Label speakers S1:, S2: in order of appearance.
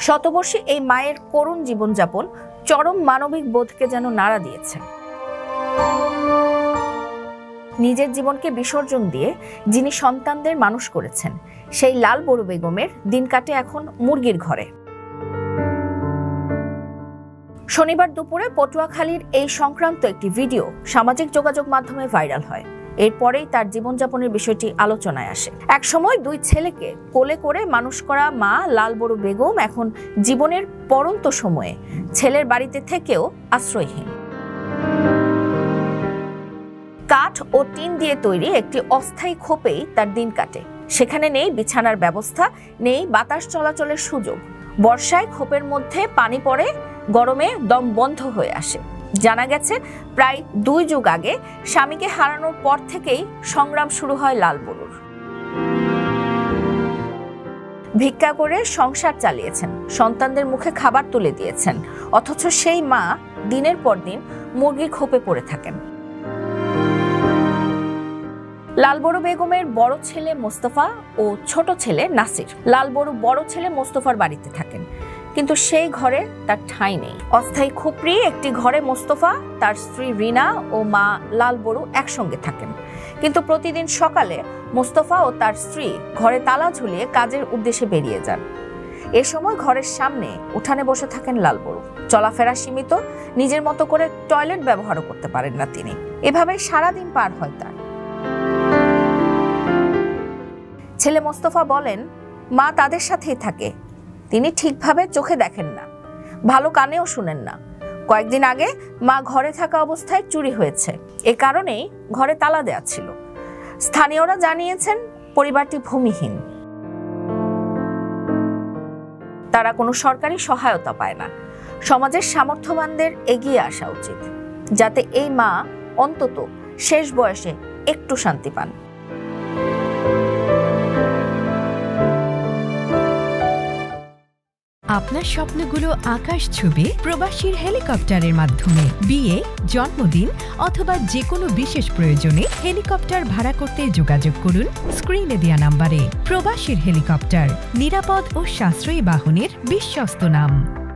S1: শতবর্ষী এই মায়ের করুণ জীবনযাপন চরম মানবিক বোধকে যেন নাড়া দিয়েছে। নিজের জীবনকে বিসর্জন দিয়ে যিনি সন্তানদের মানুষ করেছেন, সেই লাল বড়ু বেগমের দিন কাটে এখন মুরগির ঘরে। শনিবার দুপুরে পটুয়াখালীর এই সংক্রান্ত একটি ভিডিও সামাজিক যোগাযোগ মাধ্যমে ভাইরাল হয়। এরপরেই তার জীবনযাপনের বিষয়টি আলোচনায় আসে। একসময় দুই ছেলেকে কোলে করে মানুষ করা মা লাল বড়ু বেগম এখন জীবনের পরন্ত সময়ে ছেলের বাড়িতে থেকেও আশ্রয়হীন। কাঠ ও টিন দিয়ে তৈরি একটি অস্থায়ী খোপেই তার দিন কাটে। সেখানে নেই বিছানার ব্যবস্থা, নেই বাতাস চলাচলের সুযোগ। বর্ষায় খোপের মধ্যে পানি পড়ে, গরমে দম বন্ধ হয়ে আসে। জানা গেছে প্রায় 2 যুগ আগে স্বামীকে হারানোর পর থেকেই সংগ্রাম শুরু হয় লাল বড়ুর। ভিক্ষা করে সংসার চালিয়েছেন, সন্তানদের মুখে খাবার তুলে দিয়েছেন, অথচ সেই মা দিনের পর দিন মুরগির খোপে পড়ে থাকেন। লাল বড়ু বেগমের বড় ছেলে মোস্তফা ও ছোট ছেলে নাসির। লাল বড়ু বড় ছেলে মোস্তফার বাড়িতে থাকেন, কিন্তু সেই ঘরে তার ঠাঁই নেই। অস্থায়ী খুপড়ি একটি ঘরে মোস্তফা, তার স্ত্রী রিনা ও মা লাল বড়ু একসঙ্গে থাকেন। কিন্তু প্রতিদিন সকালে মোস্তফা ও তার স্ত্রী ঘরে তালা ঝুলিয়ে কাজের উদ্দেশ্যে বেরিয়ে যান। এ সময় ঘরের সামনে উঠানে বসে থাকেন লাল বড়ু। চলাফেরা সীমিত, নিজের মতো করে টয়লেট ব্যবহারও করতে পারেন না তিনি। এভাবে সারাদিন পার হয় তার। ছেলে মোস্তফা বলেন, মা তাদের সাথেই থাকে, তিনি ঠিকভাবে চোখে দেখেন না, ভালো কানেও শুনেন না। কয়েকদিন আগে মা ঘরে থাকা অবস্থায় চুরি হয়েছে, এ কারণেই ঘরে তালা দেওয়া ছিল। স্থানীয়রা জানিয়েছেন পরিবারটি ভূমিহীন, তারা কোনো সরকারি সহায়তা পায় না। সমাজের সামর্থ্যবানদের এগিয়ে আসা উচিত, যাতে এই মা অন্তত শেষ বয়সে একটু শান্তি পান।
S2: আপনার স্বপ্নগুলো আকাশ ছুবে প্রবাসীর হেলিকপ্টারের মাধ্যমে। বিয়ে, জন্মদিন অথবা যে কোনো বিশেষ প্রয়োজনে হেলিকপ্টার ভাড়া করতে যোগাযোগ করুন স্ক্রিনে দেয়া নাম্বারে। প্রবাসীর হেলিকপ্টার, নিরাপদ ও সাশ্রয়ী বাহনের বিশ্বস্ত নাম।